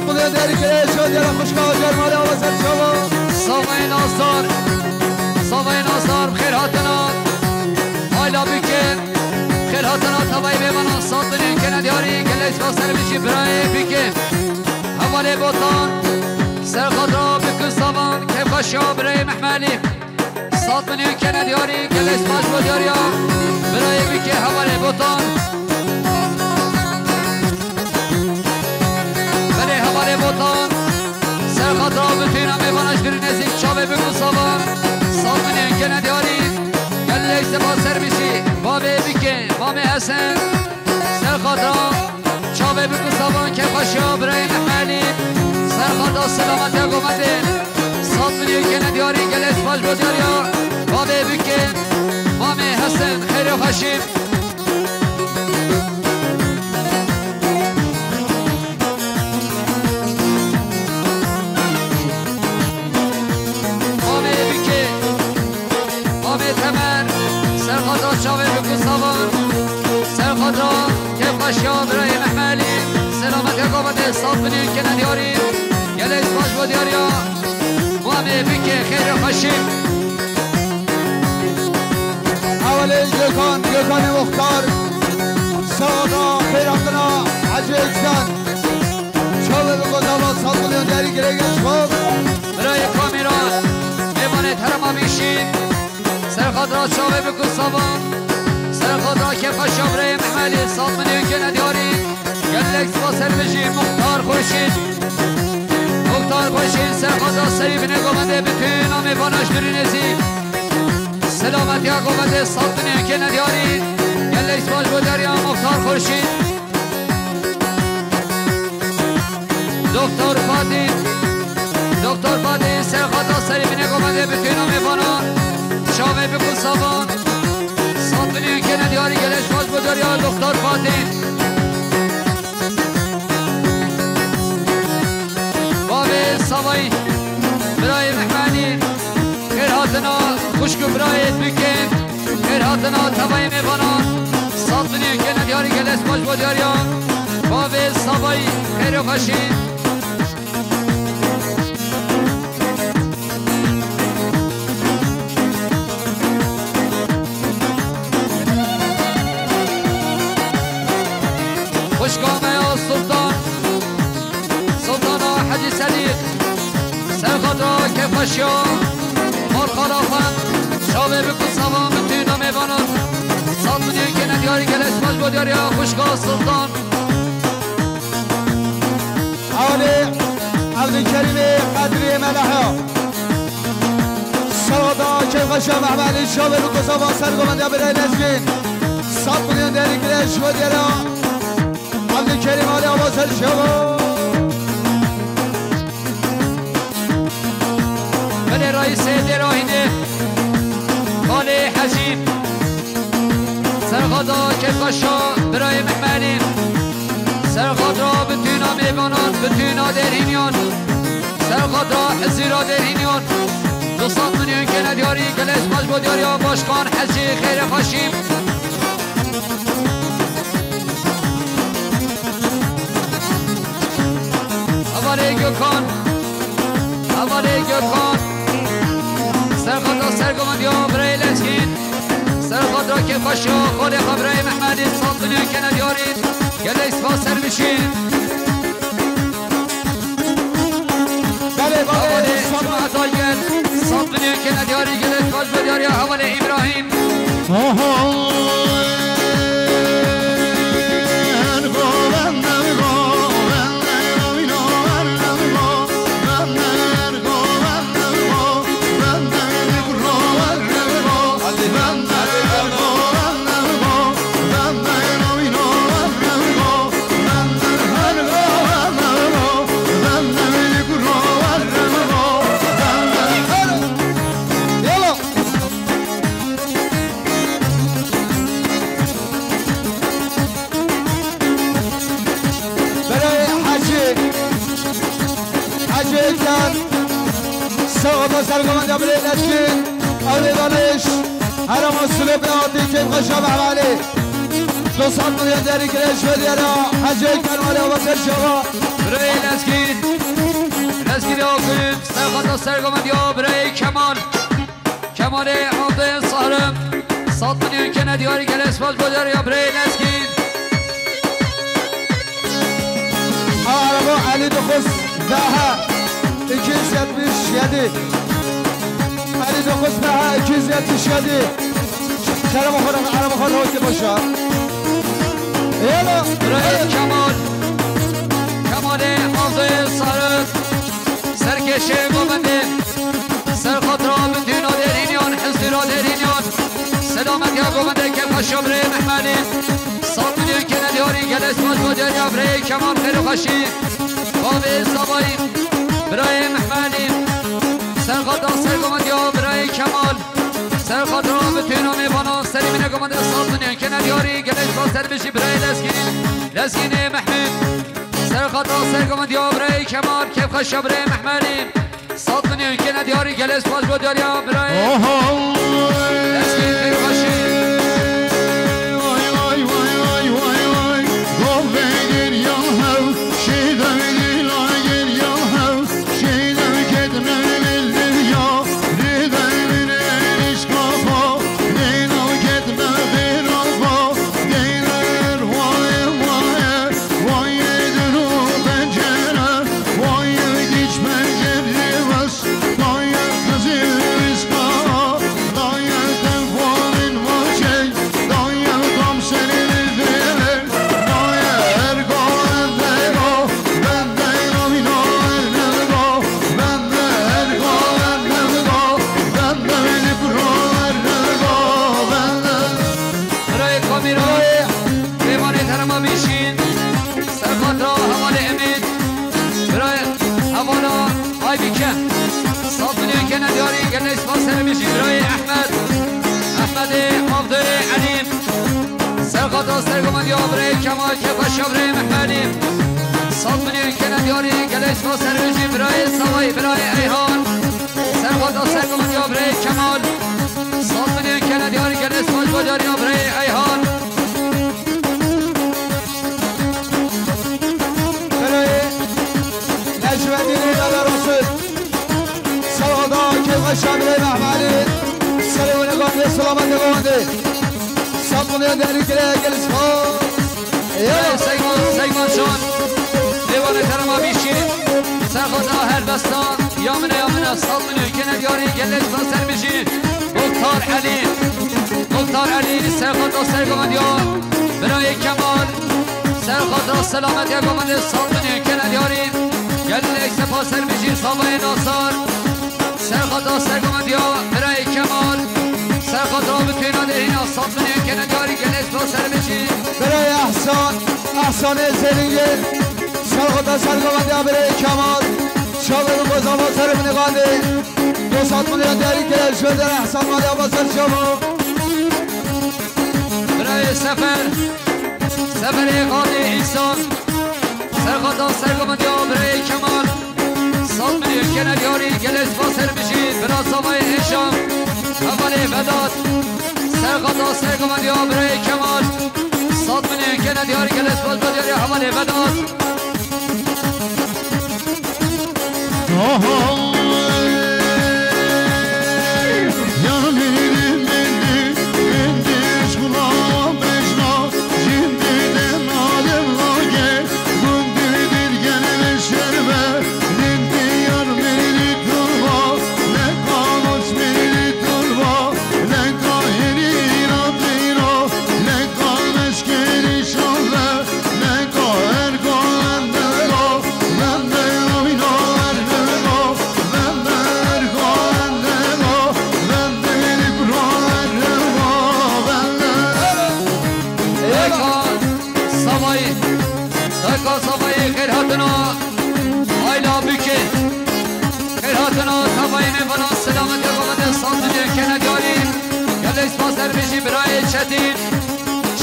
صد میلیون دیگری که شد یه خوشگاه جرمالی آوازر شما صافای ناصر بخیر هاتنا آیلا بیکن بخیر هاتنا تبایی بیمانان صد میلیون که ندیاری که لیس باسر بیشی برای بیکن حوالی بوتان سرخات را بکن سامان که خوشا برای محملی صد میلیون که ندیاری که لیس باش بودیاری برای بیکن حوالی بوتان بله حوالی بوتان سرخات را بتونم بیمانش بری نزدیک چاوه بکن سامان صد میلیون که ندیاری که لیس باسر بیشی بابی بیکن بابی حسن سرخات را چاوه بکن سامان که خوشا برای محملی سرخادا سلامت حکومته صد میلیون که ندیاری گل اسفاش بودیاریا بابه بکن مامی حسن خیر و خشیم مامی بکن مامی تمر سرخادا چاوه بکن سامان سرخادا که خوشیا برای محملی سلامت حکومته صد میلیون که ندیاری گل اسفاش بودیاریا مامی بیکه خیر و خشیم اولی گکان مختار سادا خیراتنا حجی اکسان چاوه بگو داماد صد میلیون دیگری گرگش خوب برای کامیران ایوانت هرما بیشین سرخاد را چاوه بکن سامان سرخاد را که خوشا برای محملی صد میلیون که ندیاری گل اسفاس بشی مختار خورشید مختار باشین سرخوزا سری بینه گومده بتون آمی باناش داری نزی سلامتی ها گومده صد میلیون که ندیاری گل اسماش بوداری ها مختار خورشید دکتر فادی سرخوزا سری بینه گومده بتون آمی بانان شامه بکن سابان صد میلیون که ندیاری گل اسماش بوداری ها دکتر فادی سوای برای محمدی خیر هاتنا خوشگو برایت بکن خیر هاتنا تبایی میبانان صد میلیون که ندیاری گل اسماش بودیاریان باب سوای خیر و خشید خوشگامه یا سلطان حجی صدیق سرخات را که خوشیا مرخال آفن شاوه بکن سوام بتوینا میبانن صد میلیون که ندیاری گل اسماش بودیاری خوشگاه سلطان اولی عبدالکریم قدری ملحا سادا که خوشیا محملی شاوه بکن سوام سرگومنده برای نزگین صد میلیون دیگری گلش بودیاری عبدالکریم آلی آباسر شما بله رئیس دراهینه خاله حجیب سرخادا که باشا برای محملی سرخاد را بتوینا میبانان بتوینا درینیان سرخاد را حزی را درینیان 200 میلیون که ندیاری گل اسماش بودیاری باشقان حجی خیر خاشیم حوالی گکان سرخادا سرگومندی ها برای لسکین سرخاد را که خوشا خود خبرای محمدی صد میلیون که ندیارید گل اسفاس سر بشین حوالی شما عطای گل صد میلیون که ندیاری گل اسفاس بدیاری حوالی ابراهیم ساقا سرگومنده برای نشکین آلیدانش هرم اصوله بناتی که خوشا محملی 200 میلیون دیگری گلش بدیارا حجه کرمالی آباسر شما برای نسکین سرخط سرگمند یا برای کمال کمال عبد صهرم 100 میلیون که ندیاری گل اسفال بودار یا برای نسکین araba Ali Dokuz daha 277 Ali Dokuz daha 277 Kerem Okan'ın araba kanı hoştu başa Yala برای کمال کمال عبد صهرم سرکش گمنده سرخط را بندین و درینیان حزدی را درینیان سلامت یا گمنده که پشا برای محملی 100 میلیون که ندیاری گل اسفال بودار یا برای کمال خیر و خشی باب زبایی برای محملی سرخط را سرگمند یا برای کمال سرخط را بندین و میبانا سلیمین گمنده 100 میلیون که ندیاری گل اسفال سر بشی برای لسکین محمود سرخط را سرگمند یا برای کمال که پشا برای محملی 100 میلیون که ندیاری گل اسفال بودار یا برای لسکین خیر و خشی سرگمند یا برای کمال که پشا برای محملی 100 میلیون که ندیاری گل اسفال سر بشی برای سوای برای ایهان سرگمند یا برای کمال 100 میلیون که ندیاری گل اسفال بودار یا برای ایهان برای نجمدین نظر رسول سوادا که پشا برای محملی سلامت گانده سلامت گانده Sapılıyor derikle gelişmez Seyman şan Divanı karama bişi Serkota her bestan Yamine 100 milyon kene diyari gelişmez sermişi Muhtar Ali Serkota sergama diyor Birayı Kemal Serkota selamet yakamını 100 milyon kene diyari Gelişse pas sermişi Sabay Nasar Serkota sergama diyor Birayı Kemal سرخط را بتوینا دهین اصاب میلیون که ندیاری که نسبت سر بشی برای احسان زرینگی سرخط سرگمندی برای کمال شابه رو بزاما سر بنگانده 200 میلیون دیاری که شده احسان مالی آبا سر شما برای سفر قاضی ایسان سرخط سرگمندی برای کمال 100 میلیون که ندیاری که نسبت سر بشی برای سامای ایشان اولی بداد سرخطا سرگمند یا برای کمال 100 میلیون که ندیاری که لسباز بدیاری اولی بداد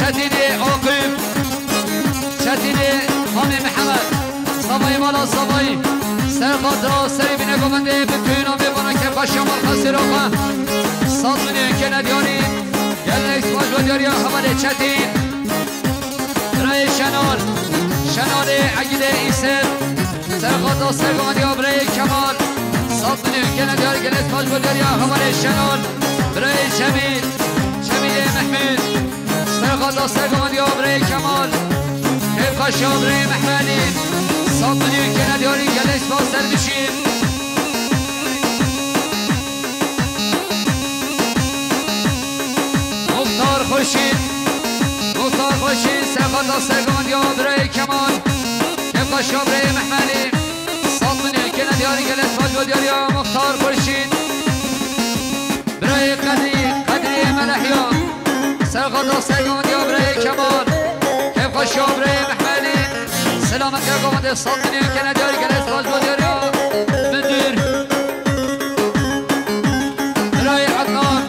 چتین عاقب چتین حامی محمد صبای مالا صبای سرخط را سری بینه گمنده بتوینا میبانا که باشمال خسیر آقا 100 میلیون که ندیاری گل اکسپاش و دیاری حمل چتین برای شنال عقیده ایسر سرخط را سر گمنده برای کمال 100 صد میلیون که نداری گلت باش بودار یا خبر شنون برای جمیل محمود سرقادا سرگمد یا برای کمال حفظ یا برای محمدی صد میلیون که نداری گلت باز در بشین مختار خورشید سرقادا سرگمد یا برای کمال حفظ یا برای محمدی صد میلیون که نداری گلت باز بودار یا مختار خورشید برای قدری ملحیان سرقادا سرگمد یا برای کمال حفظ یا برای محمدی سلامت یا قومد صد میلیون که نداری گلت باز بودار یا مدیر برای عدنان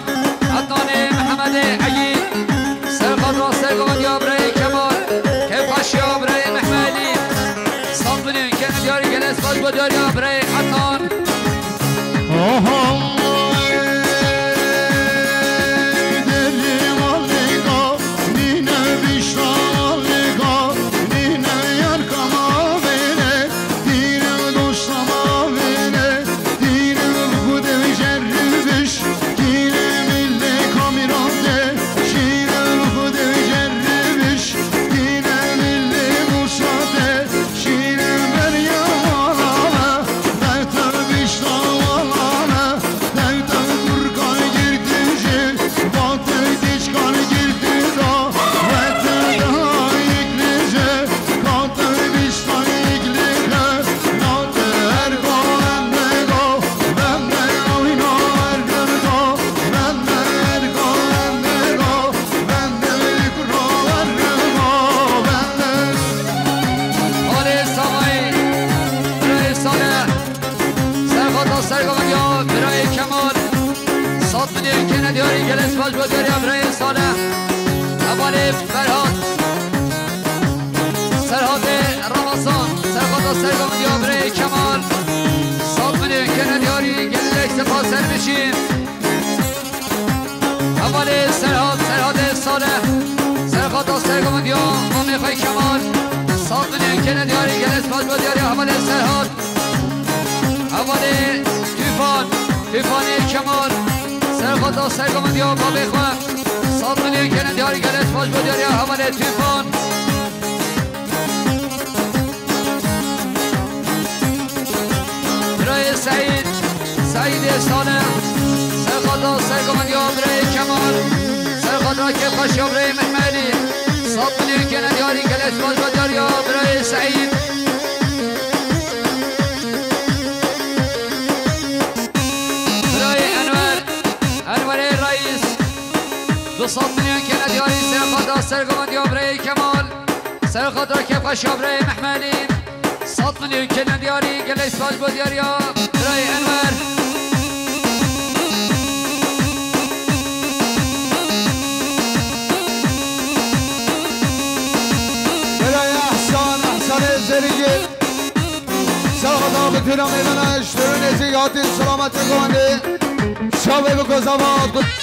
محمد عیید سرقادا سرگمد یا برای کمال حفظ یا برای محمدی صد میلیون که نداری گلت باز بودار یا برای عدنان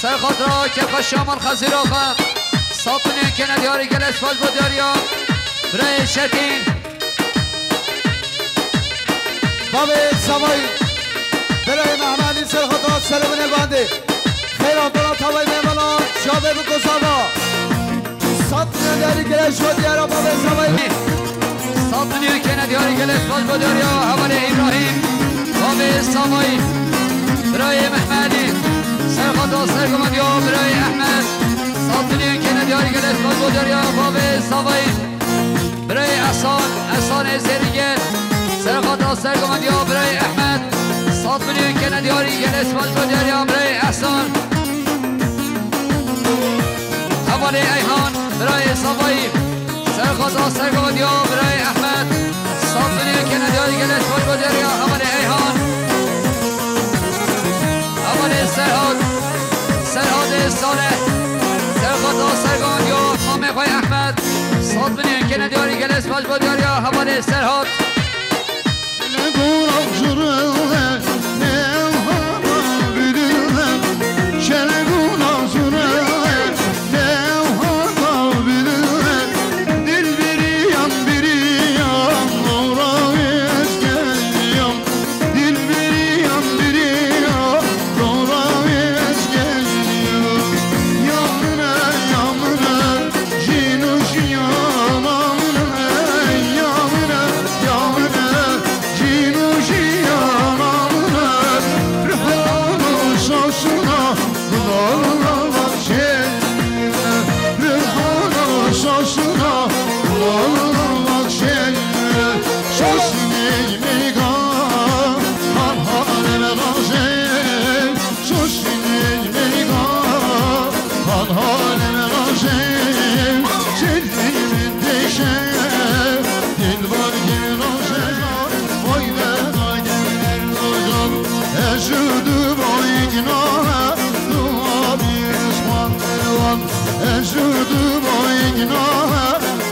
سرخاطر که خشامال خزیر آقا ساطنه که ندیاری گلش باز بود داریا برای شتین بابی سمایی برای محمدی سرخاطر سرمونه بانده خیر آبالا تبایی میمانان شابه بکس آقا ساطنه ندیاری گلش باز دیارا بابی سمایی ساطنه که ندیاری گلش باز بود داریا حوال ابراهیم بابی سمایی برای محمدی سرخاطر سرگمد یا برای احمد ساطنی که ندیاری گلش باز بود داریا باب سوایی برای احسان زیریگر سرخاطر سرگمد یا برای احمد ساطنی که ندیاری گلش باز بود داریا برای احسان حوالی ایحان برای سوایی سرخاطر سرگمد یا برای احمد ساطنی که ندیاری گلش باز بود داریا حوالی ایحان سرحاد صالح سرخاطر سرگان یا مامه خواه احمد صاد بنیان که ندیاری گلس باش بود یا حوال سرحاد Dil biri yan biri Ejudu boyuna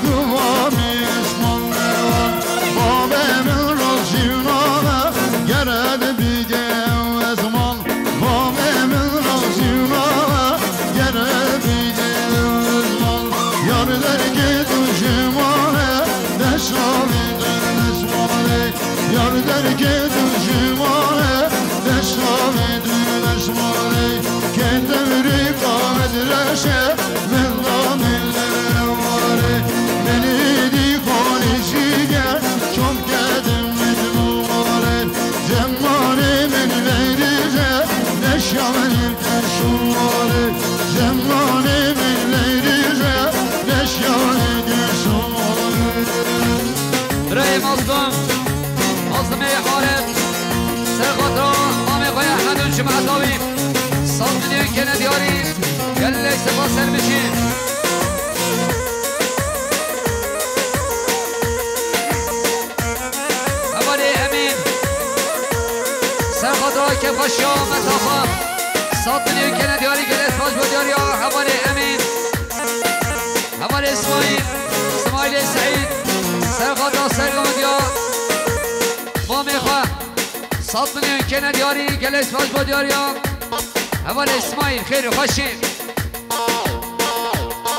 duvamis manlar Babemin razına geredi bige ezman Babemin razına geredi bige ezman Yar dergi düşmane deşavidir esmane Yar dergi düşmane deşavidir esmane Kendimri kamedreşe Mevlamiller var Beni dikolisiye Çok gedim medlumaret Zemmanimin leylize Neşyavenim terşumaret Zemmanimin leylize Neşyavenim terşumaret برای مصدوم مصدوم حارب سرقطرا مامی قای احمد و جمعتاوی صاد میلیون کنه دیاری گله سپاس سر بشین اولی امین سرقطرا که خوشیا مصافا صاد میلیون کنه دیاری گله سپاس با دیاری آقا اولی امین اولی اسماعیل سعید سرقطرا سرگام دیار مامی خواه صاد میلیون کنه دیاری گله سپاس با دیاری آقا اول اسماعیل خیر و خوشی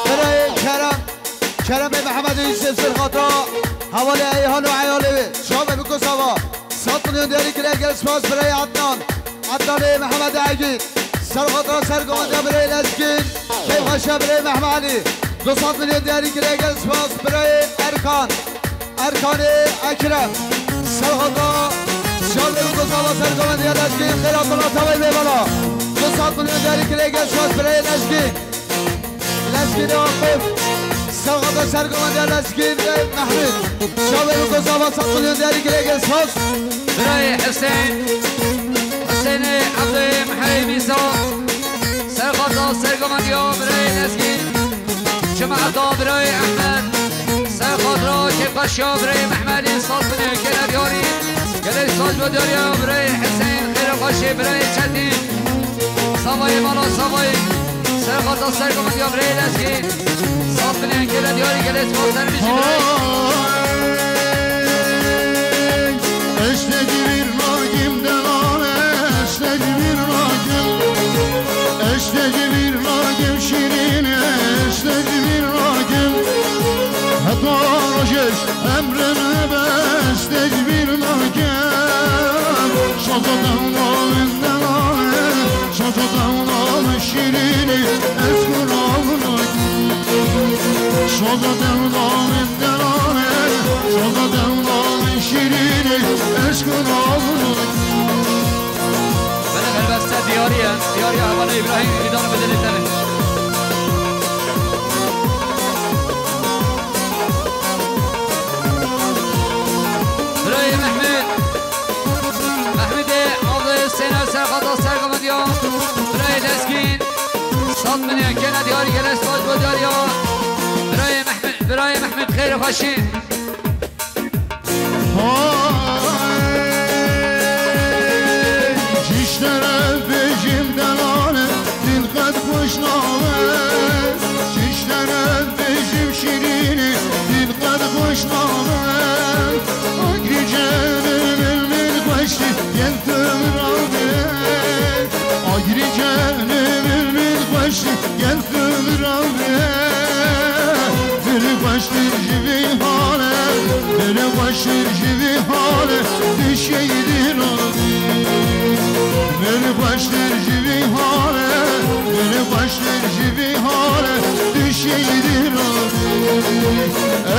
برای کرم محمد یوسف سرخاطرا حوالی ایهان و عیالی شام بکن سوا 100 میلیون دیاری که گل سپاس برای عدنان محمد عگید سرخاطرا سرگامنده برای لسکین خیلی خوشه برای محمد علی 200 میلیون دیاری که گل سپاس برای ارکان اکرم سرخاطرا شام بکن سوا سرگامنده لسکین خیلی عبدالله تاوی بیبالا 200 میلیون دیاری که گل سپاس برای لسکین آقف سرقاطرا سرگامنده لسکین محمود شام بکن سوا 100 میلیون دیاری که گل سپاس برای حسین عبد محیمی سا سرقاطرا سرگامنده برای لسکین جمعتا برای احمد سرقاطرا که قشا برای محمدی صاد میلیون کنه دیاری گل ساز با دیاری برای حسین خیر قشی برای چتین سوای بالا سوای سرقاطرا سرگامنده برای لسکین صاد میلیون کنه دیاری گل ساز سر میشی برای Eşteci bir ragim delale Eşteci bir ragim Eşteci bir ragim şirin Eşteci bir ragim Hatta rojeş emrine Eşteci bir ragim Şazadan alın delale Şazadan alın şirini Eskur alın Şazadan alın delale Şazadan alın şirini Eskur alın بله البسته دیاریه حواله ابراهیم ایدان بدنی تره برای محمود آقای سینا سرقاطرا سرگامنده برای لسکین 100 میلیون کنه دیاری گلس باز با دیاری برای محمود خیر خوشی Çişlere becim delale Dilkat kuşname Çişlere becim şirini Dilkat kuşname Agri canimin min kuşti Yentim rabbi Agri canimin min kuşti Yentim rabbi Bir kuştir gibi hale Bir kuştir gibi hale Düşeydir rabbi Beni başlar gibi hale Beni başlar gibi hale Düşeydir abi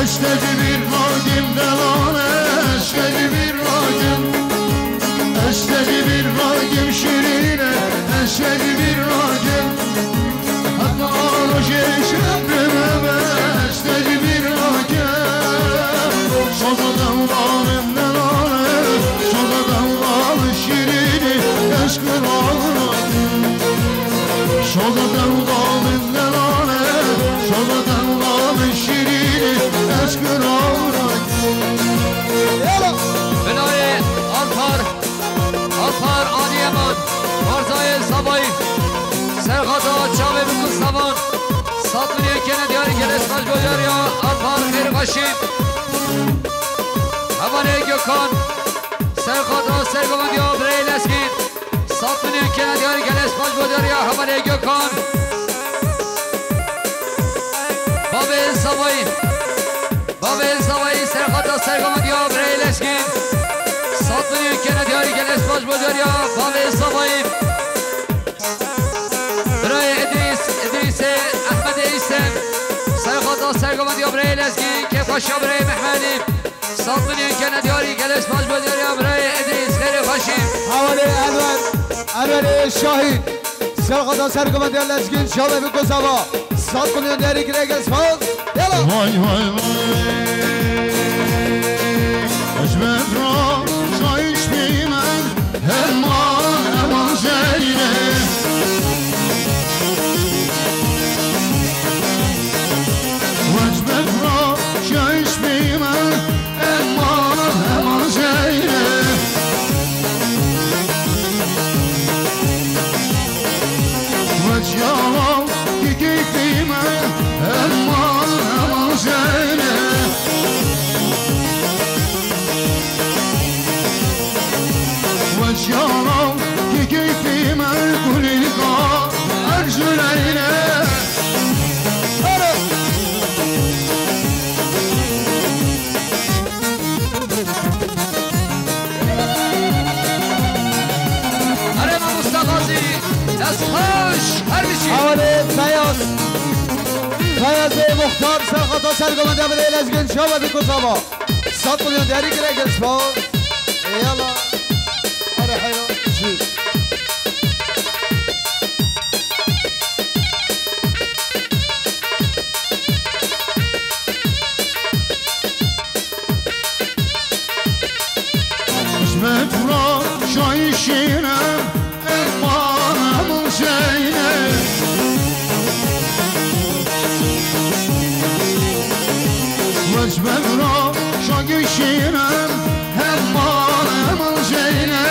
Eştedi bir ragim delale Eştedi bir ragim Eştedi bir ragim şirine Eştedi bir ragim Hatta rojeş emrime Eştedi bir ragim Şazadan alın delale Şazadan alın şirini Eskur alın Şazadan alın delale Şazadan alın şirini Eskur alın ülkene diyarı geles baş boyar ya Alpar Khayr Başim Havane Gökhan Serkata Sergaman ya Breyl Eskin Satın ülkene diyarı geles baş boyar ya Havane Gökhan Babel Savayı Serkata Sergaman ya Breyl Eskin Satın ülkene diyarı geles baş boyar ya Babel Savayı سرگمان یا برای لسکی که خوشا برای محمدی صادقی کنه دیاری گلس باش بداری یا برای ادریس خیلی خوشیم حوالی انور شاهین سرگمان سرگمان یا لسکی شامه بکوزاوا صادقی دیاری که گلس باش یلا وای وای وای اجمد را شایش بیمن همان زیره فیاض مختار سرخطا سرگمان دبر ایلزگین شما بکوزاوا 100 میلیون دیاری که گلس باش یلا اره حیران چیز اسمت را شایشینم امانم زینه اسمت را شایشینم امانم زینه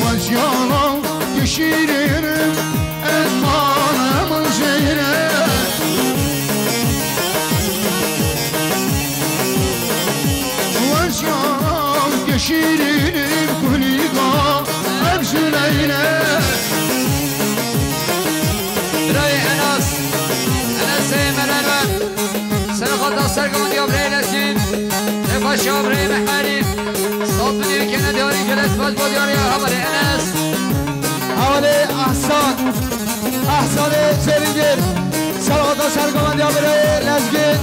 وزیارم کشیرینم امانم زینه شیرین کنیگا ابزلینه برای انس ملنون سرخطا سرگمان یا برای لسین نفاش یا برای محمدی صاد بدیر که ندیاری که لسفاز بودیاری حوالی انس حوالی احسان سرینگیر سرخطا سرگمان یا برای لسگین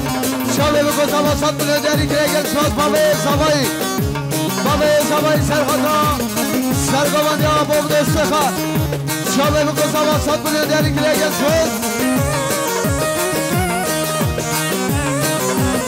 شامه بکوزاوا 100 میلیون دیاری که گلس باش بابه زبایی سرخطا سرگمان یا بابد استخار شامه بکوزاوا 100 میلیون دیاری که گلس باش